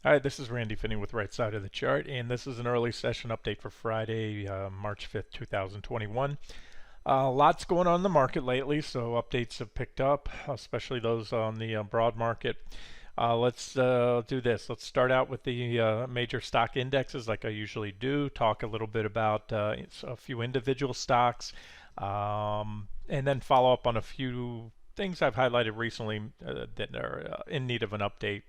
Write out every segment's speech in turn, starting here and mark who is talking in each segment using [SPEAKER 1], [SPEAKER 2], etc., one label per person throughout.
[SPEAKER 1] Hi, this is Randy Finney with Right Side of the Chart, and this is an early session update for Friday, March 5th, 2021. Lots going on in the market lately, so updates have picked up, especially those on the broad market. Let's do this. Let's start out with the major stock indexes, like I usually do, talk a little bit about a few individual stocks, and then follow up on a few things I've highlighted recently that are in need of an update.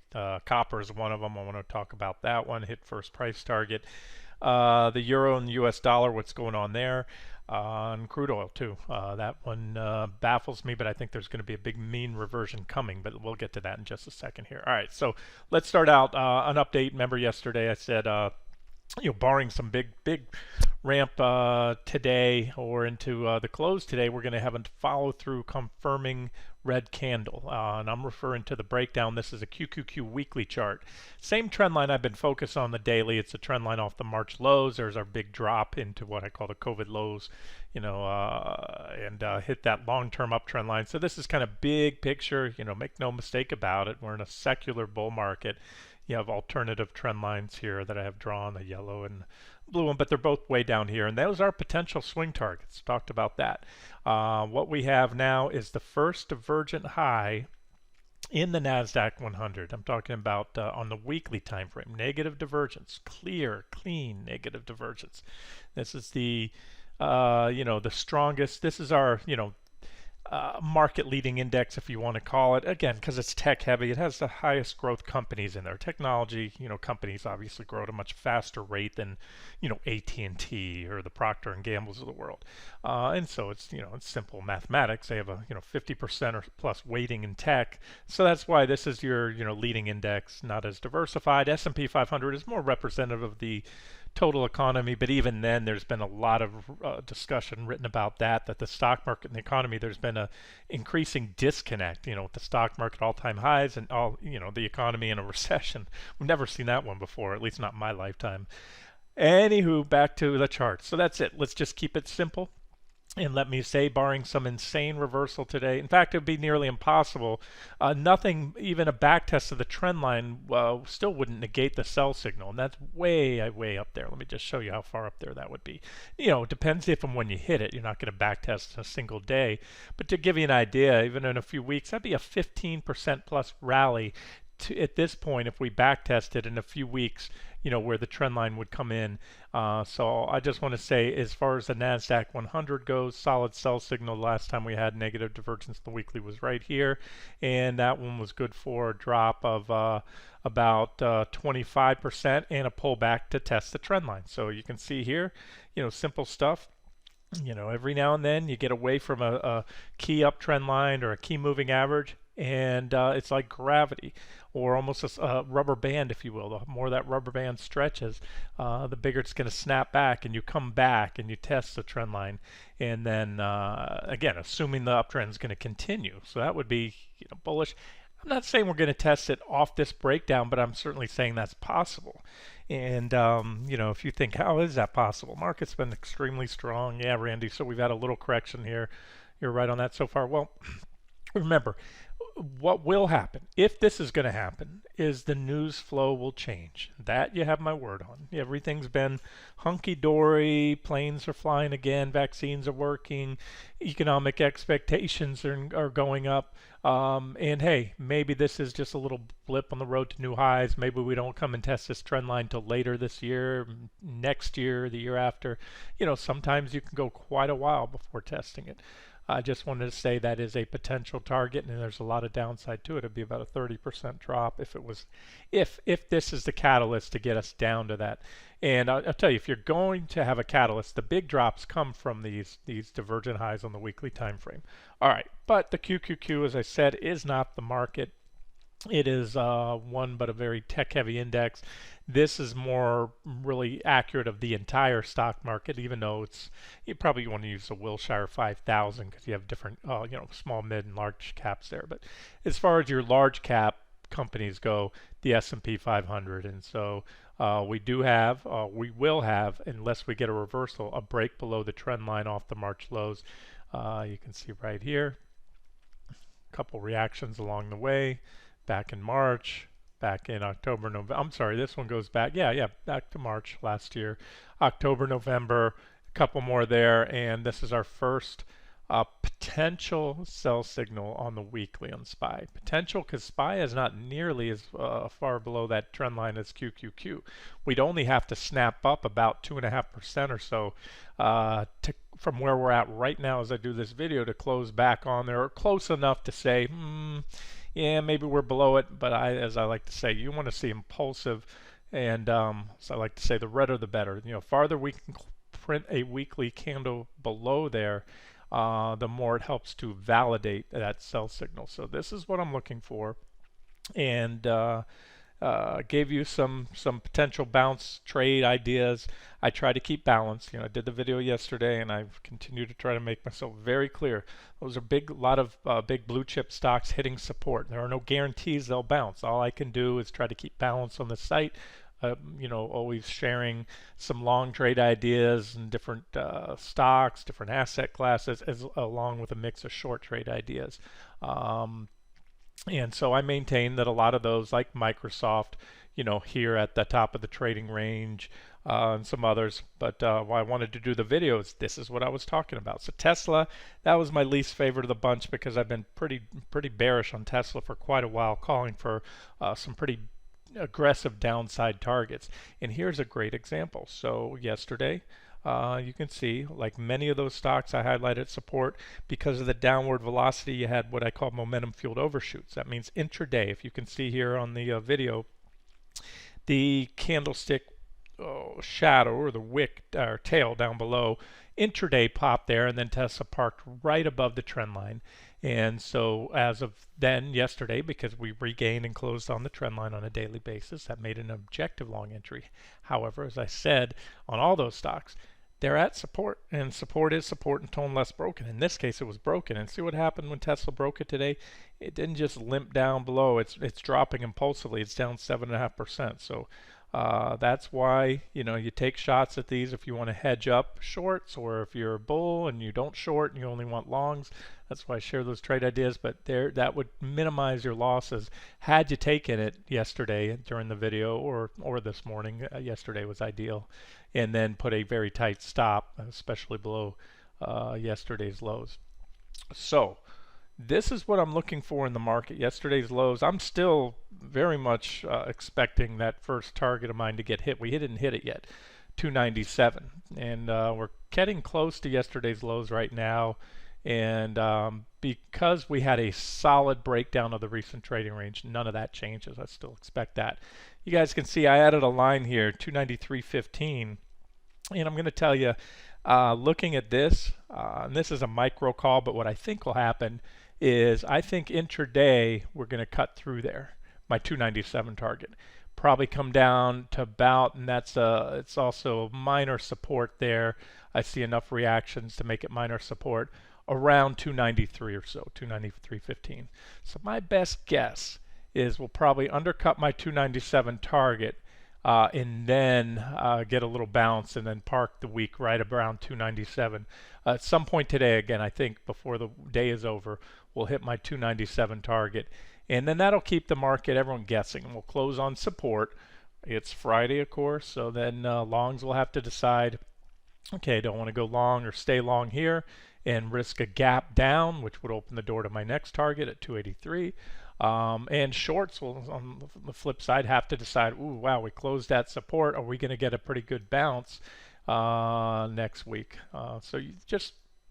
[SPEAKER 1] Copper is one of them. I want to talk about that one. Hit first price target. The euro and the U.S. dollar, what's going on there? And crude oil too. That one baffles me, but I think there's going to be a big mean reversion coming. But we'll get to that in just a second here. All right, so let's start out an update. Remember yesterday I said barring some big ramp today or into the close today, we're going to have a follow through confirming red candle. And I'm referring to the breakdown. This is a QQQ weekly chart. Same trend line I've been focused on the daily. It's a trend line off the March lows. There's our big drop into what I call the COVID lows, and hit that long-term uptrend line. So this is kind of big picture. Make no mistake about it. We're in a secular bull market. You have alternative trend lines here that I have drawn, a yellow and blue one, but they're both way down here, and those are potential swing targets. Talked about that. What we have now is the first divergent high in the NASDAQ 100. I'm talking about on the weekly time frame. Negative divergence, clear, clean negative divergence. This is the strongest. This is our, market leading index, if you want to call it, again, because it's tech heavy. It has the highest growth companies in there. Technology, companies obviously grow at a much faster rate than, AT&T or the Procter and Gambles of the world. And so it's simple mathematics. They have a, 50% or plus weighting in tech. So that's why this is your, leading index, not as diversified. S&P 500 is more representative of the total economy, but even then there's been a lot of discussion written about that the stock market and the economy, there's been a increasing disconnect, with the stock market all-time highs and the economy in a recession. We've never seen that one before, at least not in my lifetime. Anywho, back to the charts. So that's it. Let's just keep it simple. And let me say, barring some insane reversal today, in fact, it would be nearly impossible. Nothing, even a back test of the trend line, still wouldn't negate the sell signal. And that's way, way up there. Let me just show you how far up there that would be. It depends if and when you hit it. You're not going to back test in a single day. But to give you an idea, even in a few weeks, that'd be a 15% plus rally at this point if we back tested in a few weeks, where the trend line would come in. So I just want to say, as far as the NASDAQ 100 goes, solid sell signal. The last time we had negative divergence, the weekly was right here, and that one was good for a drop of about 25% and a pullback to test the trend line. So you can see here, simple stuff. Every now and then you get away from a key uptrend line or a key moving average, and it's like gravity, or almost a rubber band, if you will. The more that rubber band stretches, the bigger it's going to snap back, and you come back and you test the trend line, and then again, assuming the uptrend is going to continue. So that would be bullish. I'm not saying we're going to test it off this breakdown, but I'm certainly saying that's possible. And if you think, how is that possible? Market's been extremely strong. Yeah, Randy. So we've had a little correction here. You're right on that so far. Well, remember, what will happen, if this is going to happen, is the news flow will change. That you have my word on. Everything's been hunky-dory, planes are flying again, vaccines are working, economic expectations are going up. And hey, maybe this is just a little blip on the road to new highs. Maybe we don't come and test this trend line till later this year, next year, the year after. Sometimes you can go quite a while before testing it. I just wanted to say that is a potential target, and there's a lot of downside to it. It'd be about a 30% drop if this is the catalyst to get us down to that. And I'll tell you, if you're going to have a catalyst, the big drops come from these divergent highs on the weekly time frame. All right, but the QQQ, as I said, is not the market. It is one but a very tech-heavy index. This is more really accurate of the entire stock market, even though you probably want to use the Wilshire 5000 because you have different, small, mid, and large caps there. But as far as your large cap companies go, the S&P 500, and so we will have, unless we get a reversal, a break below the trend line off the March lows. You can see right here, a couple reactions along the way. Back in March, back in October, November. I'm sorry, this one goes back, yeah, back to March last year, October, November, a couple more there, and this is our first potential sell signal on the weekly on SPY. Potential because SPY is not nearly as far below that trend line as QQQ. We'd only have to snap up about 2.5% or so from where we're at right now as I do this video to close back on there, or close enough to say, yeah, maybe we're below it, but as I like to say, you want to see impulsive, and so I like to say the redder the better. Farther we can print a weekly candle below there, the more it helps to validate that sell signal. So this is what I'm looking for, and gave you some potential bounce trade ideas. I try to keep balance. I did the video yesterday, and I've continued to try to make myself very clear. Those are a lot of big blue chip stocks hitting support. There are no guarantees they'll bounce. All I can do is try to keep balance on the site. Always sharing some long trade ideas and different stocks, different asset classes, along with a mix of short trade ideas. And so I maintain that a lot of those, like Microsoft, here at the top of the trading range, and some others. But why I wanted to do the video is this is what I was talking about. So Tesla, that was my least favorite of the bunch because I've been pretty bearish on Tesla for quite a while, calling for some pretty aggressive downside targets. And here's a great example. So yesterday, you can see, like many of those stocks I highlighted support, because of the downward velocity, you had what I call momentum fueled overshoots. That means intraday. If you can see here on the video, the candlestick shadow, or the wick or tail down below, intraday popped there, and then Tesla parked right above the trend line. And so as of then, yesterday, because we regained and closed on the trend line on a daily basis, that made an objective long entry. However, as I said, on all those stocks, they're at support, and support is support until unless broken. In this case, it was broken. And see what happened when Tesla broke it today? It didn't just limp down below. It's dropping impulsively. It's down 7.5%. So that's why you take shots at these if you want to hedge up shorts, or if you're a bull and you don't short and you only want longs. That's why I share those trade ideas, but that would minimize your losses had you taken it yesterday during the video, or this morning. Yesterday was ideal, and then put a very tight stop, especially below yesterday's lows. So this is what I'm looking for in the market. Yesterday's lows, I'm still very much expecting that first target of mine to get hit. We didn't hit it yet, 297, and we're getting close to yesterday's lows right now. And because we had a solid breakdown of the recent trading range, none of that changes. I still expect that. You guys can see I added a line here, 293.15, and I'm going to tell you, looking at this, and this is a micro call, but what I think will happen is I think intraday we're going to cut through there, my 297 target. Probably come down to about, and it's also minor support there. I see enough reactions to make it minor support around 293 or so, 293.15. So my best guess is we'll probably undercut my 297 target, and then get a little bounce and then park the week right around 297. At some point today, again, I think before the day is over, we'll hit my 297 target. And then that'll keep the market, everyone guessing. And we'll close on support. It's Friday, of course, so then longs will have to decide, okay, don't want to go long or stay long here and risk a gap down, which would open the door to my next target at 283. And shorts will, on the flip side, have to decide, ooh, wow, we closed that support. Are we going to get a pretty good bounce next week? So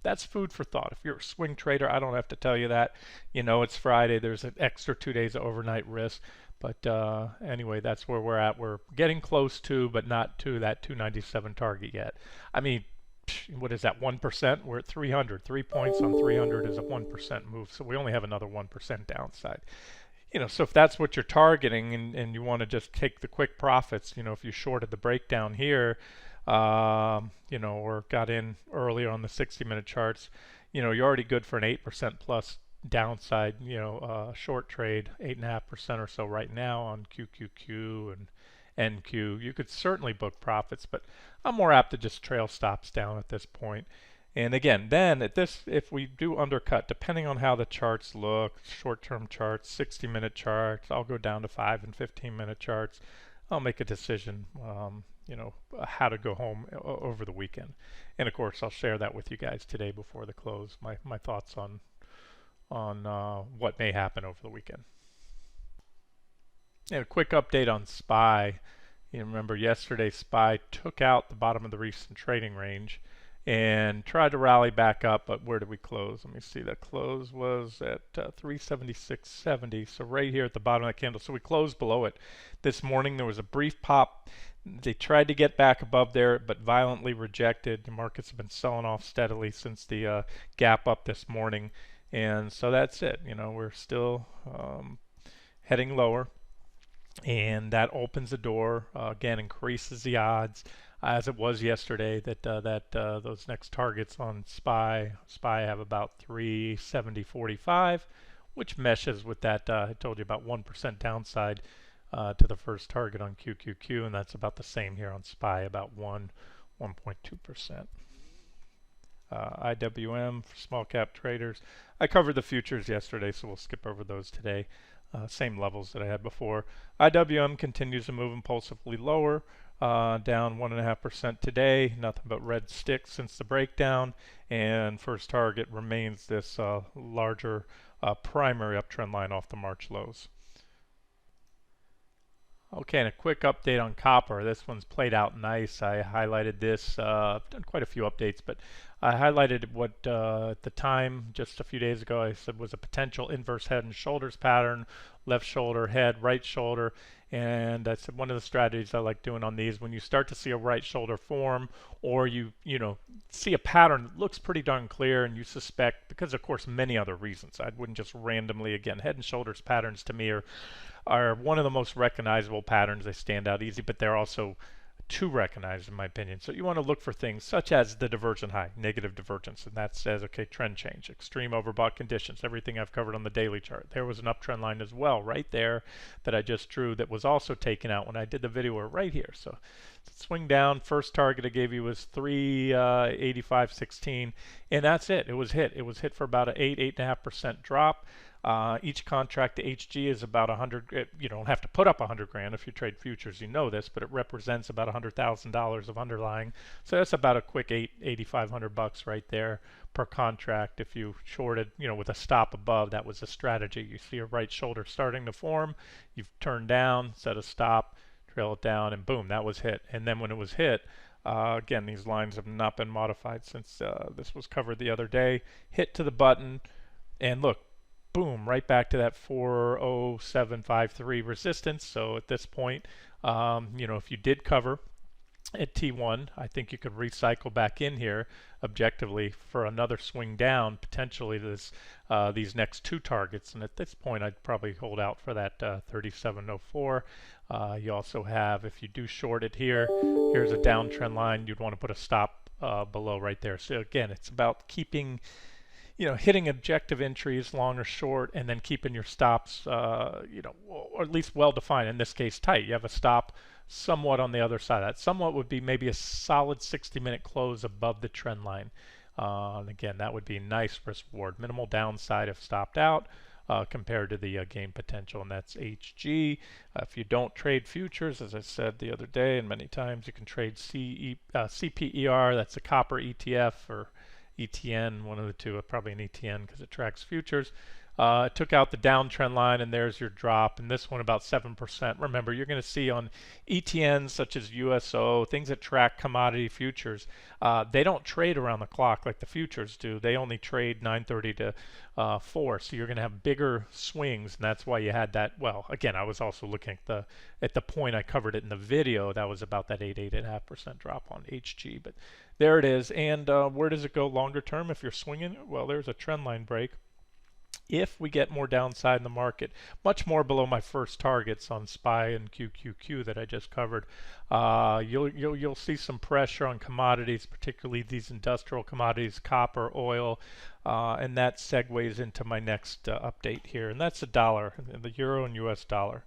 [SPEAKER 1] that's food for thought. If you're a swing trader, I don't have to tell you that. It's Friday. There's an extra 2 days of overnight risk. But anyway, that's where we're at. We're getting close to, but not to that 297 target yet. I mean, what is that, 1%? We're at 300. 3 points on 300 is a 1% move. So we only have another 1% downside. So if that's what you're targeting, and you want to just take the quick profits, if you shorted the breakdown here, or got in earlier on the 60-minute charts, you're already good for an 8% plus downside, short trade, 8.5% or so right now on QQQ and NQ. You could certainly book profits, but I'm more apt to just trail stops down at this point. And again, then at this, if we do undercut, depending on how the charts look, short-term charts, 60-minute charts, I'll go down to 5 and 15-minute charts. I'll make a decision, how to go home over the weekend. And of course, I'll share that with you guys today before the close. My thoughts on what may happen over the weekend. And a quick update on SPY. You remember yesterday SPY took out the bottom of the recent trading range and tried to rally back up, but where did we close? Let me see. That close was at 376.70, so right here at the bottom of the candle. So we closed below it. This morning there was a brief pop. They tried to get back above there, but violently rejected. The markets have been selling off steadily since the gap up this morning, and so that's it. We're still heading lower, and that opens the door, again, increases the odds, as it was yesterday, that those next targets on SPY have about 370.45, which meshes with that, I told you about 1% downside to the first target on QQQ, and that's about the same here on SPY, about 1.2%. IWM for small cap traders. I covered the futures yesterday, so we'll skip over those today. Same levels that I had before. IWM continues to move impulsively lower, down 1.5% today. Nothing but red sticks since the breakdown, and first target remains this larger primary uptrend line off the March lows. Okay, and a quick update on copper. This one's played out nice. I highlighted this, I've done quite a few updates, but I highlighted what at the time, just a few days ago, I said was a potential inverse head and shoulders pattern, left shoulder, head, right shoulder. And I said one of the strategies I like doing on these, when you start to see a right shoulder form, or you see a pattern that looks pretty darn clear, and you suspect, because of course many other reasons, I wouldn't just randomly, again, head and shoulders patterns to me are one of the most recognizable patterns. They stand out easy, but they're also too recognized in my opinion. So you want to look for things such as the divergent high, negative divergence, and that says, okay, trend change, extreme overbought conditions, everything I've covered on the daily chart. There was an uptrend line as well right there that I just drew that was also taken out when I did the video right here. So swing down, first target I gave you was 385.16, and that's it. It was hit. It was hit for about an 8.5% drop. Each contract to HG is about 100. You don't have to put up 100 grand if you trade futures. You know this, but it represents about $100,000 of underlying. So that's about a quick $8,500 right there per contract. If you shorted, with a stop above, that was a strategy. You see a right shoulder starting to form, you've turned down, set a stop, trail it down, and boom, that was hit. And then when it was hit, again, these lines have not been modified since this was covered the other day. Hit to the button, and look. Boom, right back to that 40753 resistance. So at this point, if you did cover at T1, I think you could recycle back in here objectively for another swing down, potentially these next two targets. And at this point, I'd probably hold out for that 3704. You also have, if you do short it here, here's a downtrend line. You'd want to put a stop below right there. So again, it's about keeping hitting objective entries, long or short, and then keeping your stops, or at least well-defined, in this case tight. You have a stop somewhat on the other side. That somewhat would be maybe a solid 60-minute close above the trend line. And again, that would be nice risk reward. Minimal downside if stopped out compared to the gain potential, and that's HG. If you don't trade futures, as I said the other day and many times, you can trade CPER, that's a copper ETF, or ETN, one of the two, probably an ETN because it tracks futures. It took out the downtrend line, and there's your drop, and this one about 7%. Remember, you're going to see on ETNs such as USO, things that track commodity futures, they don't trade around the clock like the futures do. They only trade 9:30 to 4, so you're going to have bigger swings, and that's why you had that. Well, again, I was also looking at the point I covered it in the video. That was about that 8.5% drop on HG, but there it is. And where does it go longer term if you're swinging? Well, there's a trend line break. If we get more downside in the market, much more below my first targets on SPY and QQQ that I just covered, you'll see some pressure on commodities, particularly these industrial commodities, copper, oil, and that segues into my next update here, and that's the dollar, the euro and US dollar.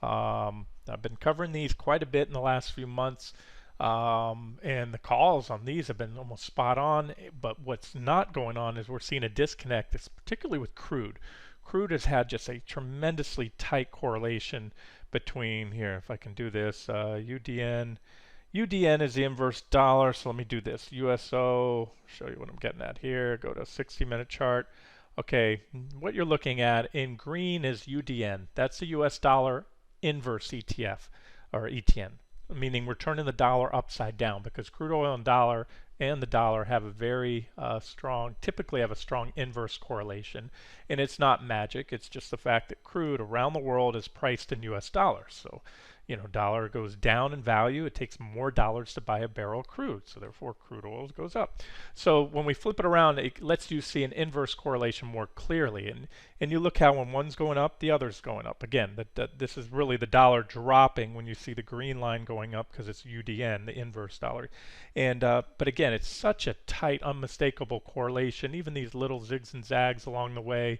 [SPEAKER 1] I've been covering these quite a bit in the last few months. And the calls on these have been almost spot on. But what's not going on is we're seeing a disconnect, particularly with crude. Crude has had just a tremendously tight correlation between here. If I can do this, UDN. UDN is the inverse dollar, so let me do this. USO, show you what I'm getting at here. Go to 60-minute chart. Okay, what you're looking at in green is UDN. That's the US dollar inverse ETF or ETN, meaning we're turning the dollar upside down because crude oil and the dollar have a very typically have a strong inverse correlation. And it's not magic, it's just the fact that crude around the world is priced in US dollars. So, dollar goes down in value, it takes more dollars to buy a barrel of crude, so therefore crude oil goes up. So when we flip it around, it lets you see an inverse correlation more clearly. And you look how when one's going up, the other's going up. Again, this is really the dollar dropping when you see the green line going up because it's UDN, the inverse dollar. And but again, it's such a tight, unmistakable correlation. Even these little zigs and zags along the way.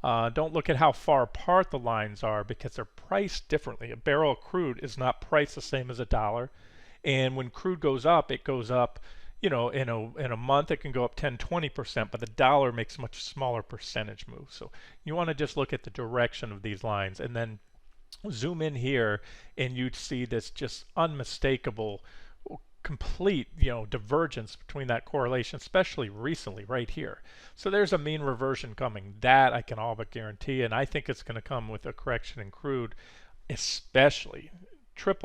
[SPEAKER 1] Don't look at how far apart the lines are because they're priced differently. A barrel of crude is not priced the same as a dollar. And when crude goes up, it goes up, in a month it can go up 10-20%, but the dollar makes a much smaller percentage move. So you want to just look at the direction of these lines and then zoom in here and you'd see this just unmistakable complete divergence between that correlation, especially recently right here. So there's a mean reversion coming, that I can all but guarantee, and I think it's going to come with a correction in crude, especially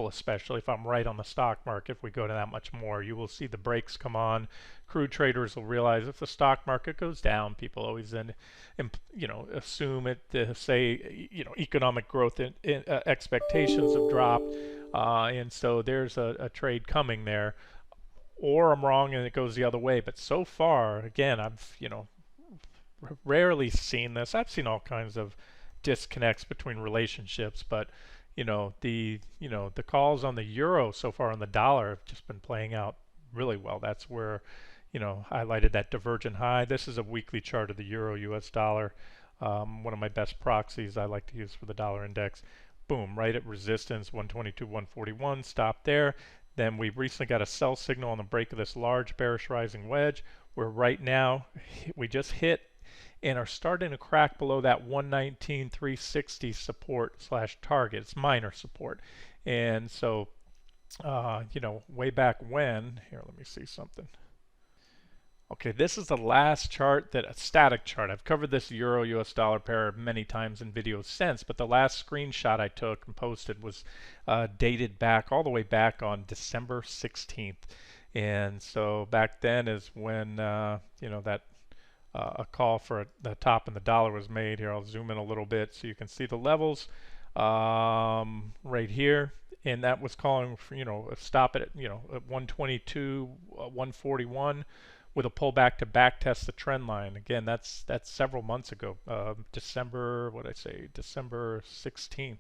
[SPEAKER 1] especially if I'm right on the stock market. If we go to that much more, you will see the brakes come on. Crude traders will realize if the stock market goes down, people always then assume it to say economic growth expectations have dropped. And so there's a trade coming there, or I'm wrong and it goes the other way. But so far, again, I've rarely seen this. I've seen all kinds of disconnects between relationships, but the calls on the euro so far on the dollar have just been playing out really well. That's where highlighted that divergent high. This is a weekly chart of the euro US dollar, one of my best proxies I like to use for the dollar index. Boom, right at resistance, 122, 141, stop there. Then we recently got a sell signal on the break of this large bearish rising wedge, where right now we just hit and are starting to crack below that 119,360 support slash target. It's minor support. And so, way back when, here, let me see something. Okay, this is the last chart, a static chart. I've covered this euro US dollar pair many times in videos since, but the last screenshot I took and posted was dated back all the way back on December 16th. And so back then is when that a call for the top in the dollar was made. Here, I'll zoom in a little bit so you can see the levels right here. And that was calling for a stop at at 122, 141. With a pullback to back test the trend line. Again, that's several months ago, December 16th.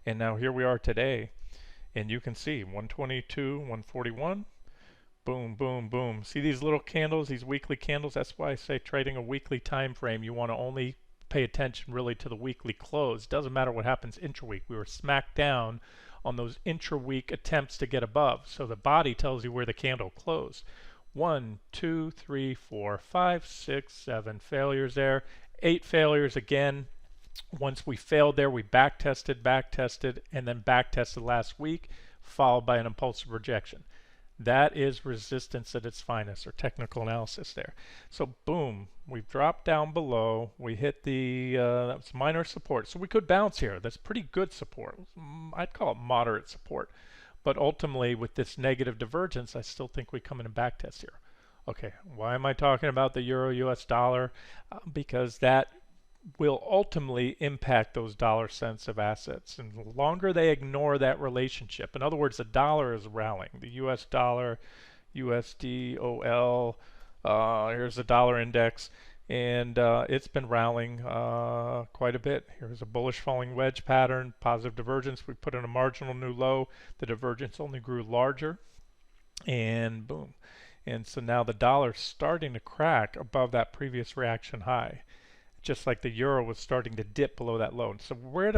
[SPEAKER 1] And now here we are today, and you can see 122, 141, boom, boom, boom. See these little candles, these weekly candles? That's why I say trading a weekly time frame, you want to only pay attention really to the weekly close. Doesn't matter what happens intra-week. We were smacked down on those intra-week attempts to get above. So the body tells you where the candle closed. 1, 2, 3, 4, 5, 6, 7 failures there. 8 failures again. Once we failed there, we back tested, and then back tested last week, followed by an impulsive rejection. That is resistance at its finest, or technical analysis there. So boom, we've dropped down below. We hit that's minor support. So we could bounce here. That's pretty good support. I'd call it moderate support. But ultimately, with this negative divergence, I still think we come in a back test here. Okay, why am I talking about the euro US dollar? Because that will ultimately impact those dollar sensitive assets. And the longer they ignore that relationship, in other words, the dollar is rallying. The US dollar, USD, OL, here's the dollar index. And it's been rallying quite a bit. Here's a bullish falling wedge pattern, positive divergence. We put in a marginal new low. The divergence only grew larger, and boom. And so now the dollar's starting to crack above that previous reaction high, just like the euro was starting to dip below that low. And so we're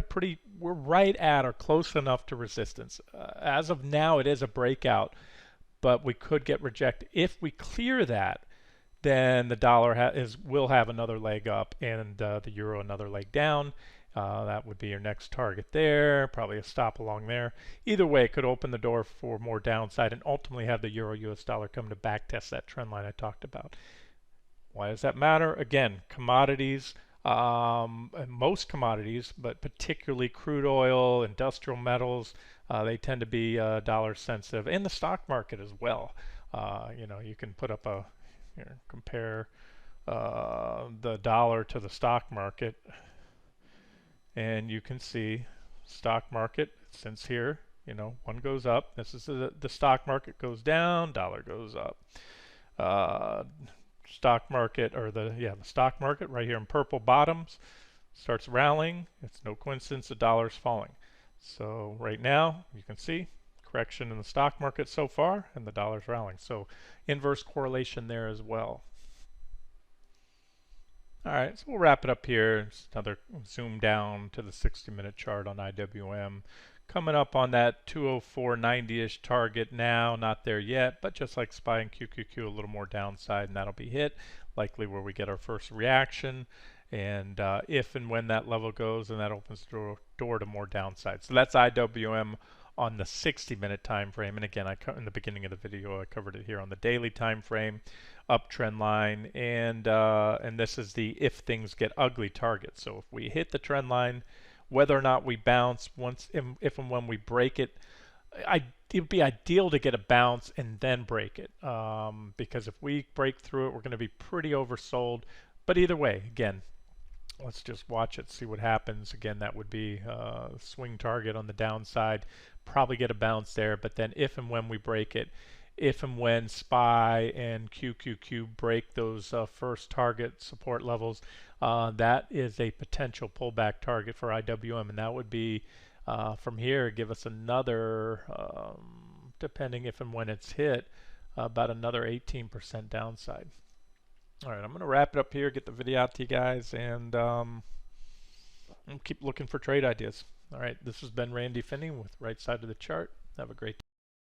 [SPEAKER 1] right at or close enough to resistance. As of now, it is a breakout. but we could get rejected. If we clear that, then the dollar will have another leg up, and the euro another leg down. That would be your next target there, probably a stop along there. Either way, it could open the door for more downside and ultimately have the euro US dollar come to back test that trend line I talked about. Why does that matter? Again, commodities, most commodities, but particularly crude oil, industrial metals, they tend to be dollar sensitive, and the stock market as well. You can put up compare the dollar to the stock market, and you can see stock market since here, one goes up. This is the stock market goes down, dollar goes up. Stock market, or the stock market right here in purple bottoms starts rallying. It's no coincidence the dollar's falling. So right now you can see correction in the stock market so far, and the dollar's rallying. So inverse correlation there as well. All right, so we'll wrap it up here. Just another zoom down to the 60-minute chart on IWM. Coming up on that 204.90-ish target now, not there yet, but just like SPY and QQQ, a little more downside, and that'll be hit, likely where we get our first reaction. And if and when that level goes, then that opens the door to more downside. So that's IWM on the 60-minute time frame. And again, in the beginning of the video, I covered it here on the daily time frame, uptrend line, and this is the if things get ugly target. So if we hit the trend line, whether or not we bounce, if and when we break it, it would be ideal to get a bounce and then break it, because if we break through it, we're going to be pretty oversold. But either way, again, let's just watch it, see what happens. Again, that would be a swing target on the downside, probably get a bounce there, but then if and when we break it, if and when SPY and QQQ break those first target support levels, that is a potential pullback target for IWM, and that would be from here, give us another, depending if and when it's hit, about another 18% downside. All right, I'm going to wrap it up here, get the video out to you guys, and keep looking for trade ideas. All right, this has been Randy Finney with Right Side of the Chart. Have a great day.